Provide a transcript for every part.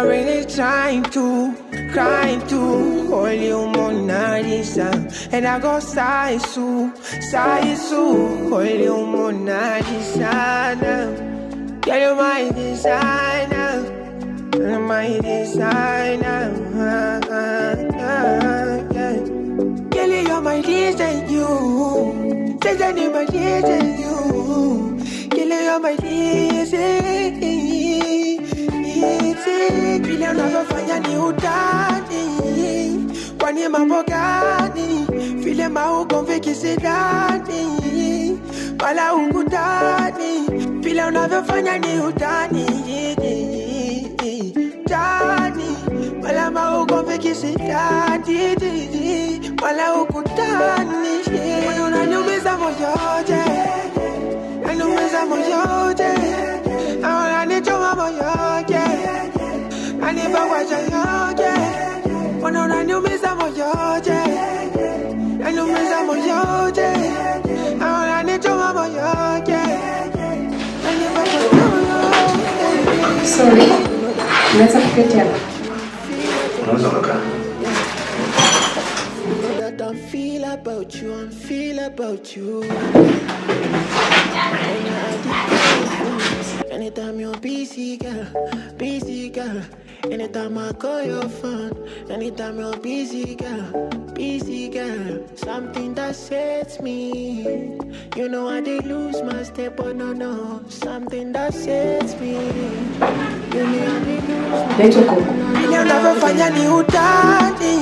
I'm really trying to hold you, Mona Lisa. And I go size to hold you, Mona Lisa. Girl, you're my designer. You're my designer. Girl, you're my design, you. Design, you're my design, you. Girl, you're my design. Vile unavyofanya ni utani, kwani mambo gani? Vile maugomvi kisidani, wala ukutani. Vile unavyofanya ni utani, tani, wala maugomvi kisidani, wala ukutani. Unaniumiza moyote, unaniumiza moyote, unanichoma moyote. I need my watch on your when I knew me some of your I knew me some of your I need to have your sorry, let's have a good time. I feel about you, I feel about you. Anytime you're busy, girl. Anytime I call your phone, anytime you're busy, girl. Something that sets me. You know I did lose my step, but no. Something that sets me. You know I did lose my step. Vile unavyofanya ni utani,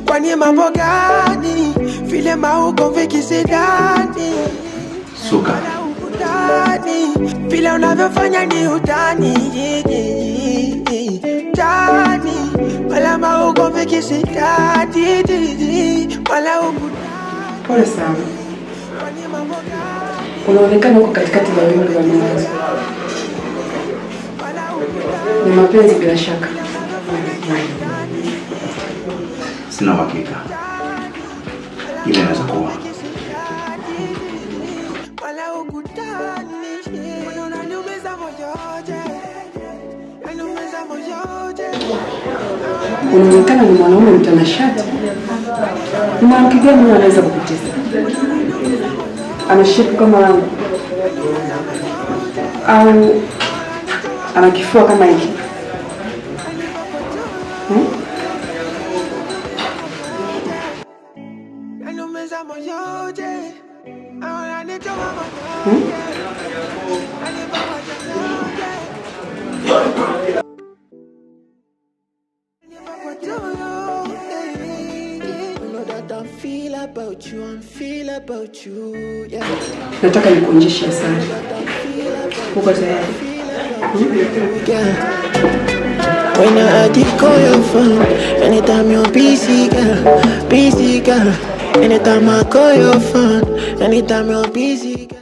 kwani mambo gani? Vile maugomvi kisidani. Suka. Vile unavyofanya ni utani, tani, wala maugomvi kisidani, wala ukutani. Pole sana. Unaonekana uko katikati ya wingi wa mawazo. Ni mapenzi bila shaka. Sina hakika. Ile inaweza kuwa. Unaonekana ni mwanaume mtanashati. Ni mwanamke gani anaweza kupoteza? Ana shepu kama langu au ana kifua kama hiki? Nataka nikuonyeshe sana. Uko tayari? When I call your phone, anytime you're busy, girl. Anytime I call your phone, anytime you're busy, girl.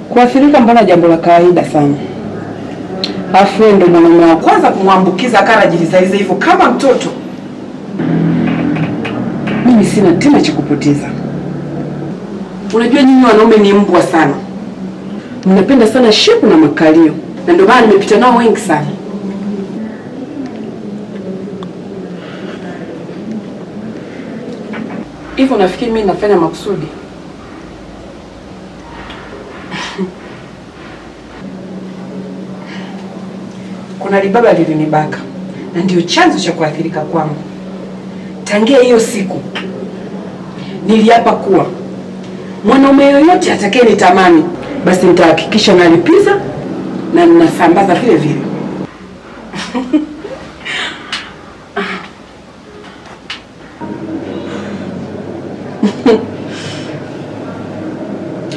Kuathirika mbona jambo la kawaida sana. Afu ndo mwanaume wa kwanza kumwambukiza karajilizaiza hivyo kama mtoto. Mimi sina tena cha kupoteza. Unajua nyinyi wanaume ni mbwa sana. Mnapenda sana shepu na makalio. Na ndio maana nimepita nao wengi sana. Hivyo nafikiri mimi nafanya makusudi. Kuna libaba lilinibaka na ndio chanzo cha kuathirika kwangu. Tangia hiyo siku niliapa kuwa mwanaume yoyote atakaye nitamani, basi nitahakikisha nalipiza na ninasambaza vile vile.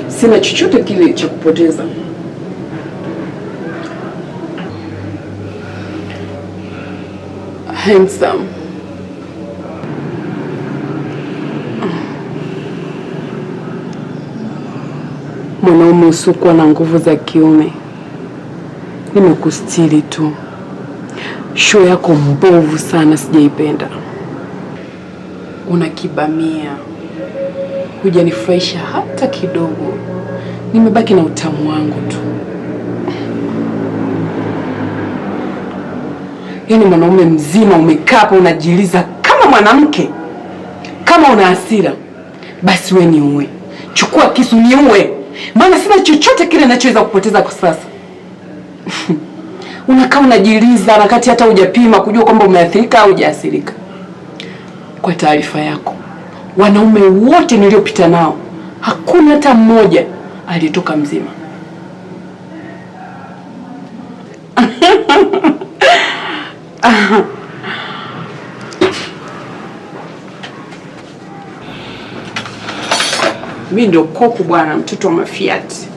Sina chochote kile cha kupoteza. Handsome. Mwanaume usiokuwa na nguvu za kiume. Nimekustiri tu. Show yako mbovu sana, sijaipenda. Unakibamia. Hujanifurahisha hata kidogo. Nimebaki na utamu wangu tu. Yaani mwanaume mzima umekaa hapa unajiliza kama mwanamke. Kama una hasira, basi wewe niue. Chukua kisu niue. Maana sina chochote kile ninachoweza kupoteza kwa sasa. Unakaa unajiliza wakati hata hujapima kujua kwamba umeathirika au hujaathirika. Kwa taarifa yako, wanaume wote niliopita nao, hakuna hata mmoja aliyetoka mzima. Mimi ndio koku bwana, mtoto wa mafiati.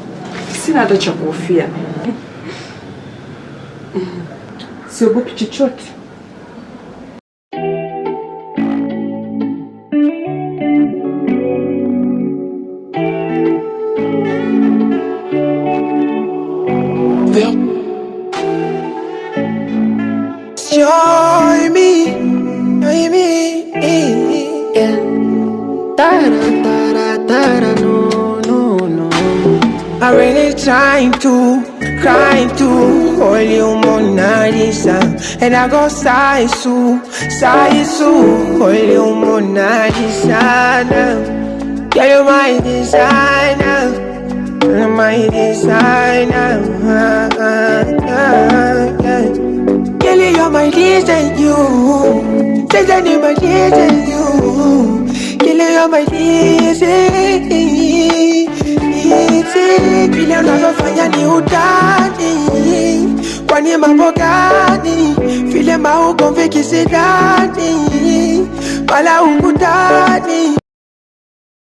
Sina hata cha kuhofia. Siogopi chochote. Join me, yeah. Ta-da, no. I really trying to, crying to hold you, Mona Lisa. And I go sigh so, hold you, Mona Lisa. Yeah, you're my designer, you're my designer. Girl, you're my reason, you. Say that you're my reason, you. Girl, you're my reason. Vile unavyofanya ni utani, kwani mambo gani? Vile maugomvi kisidani, wala ukutani.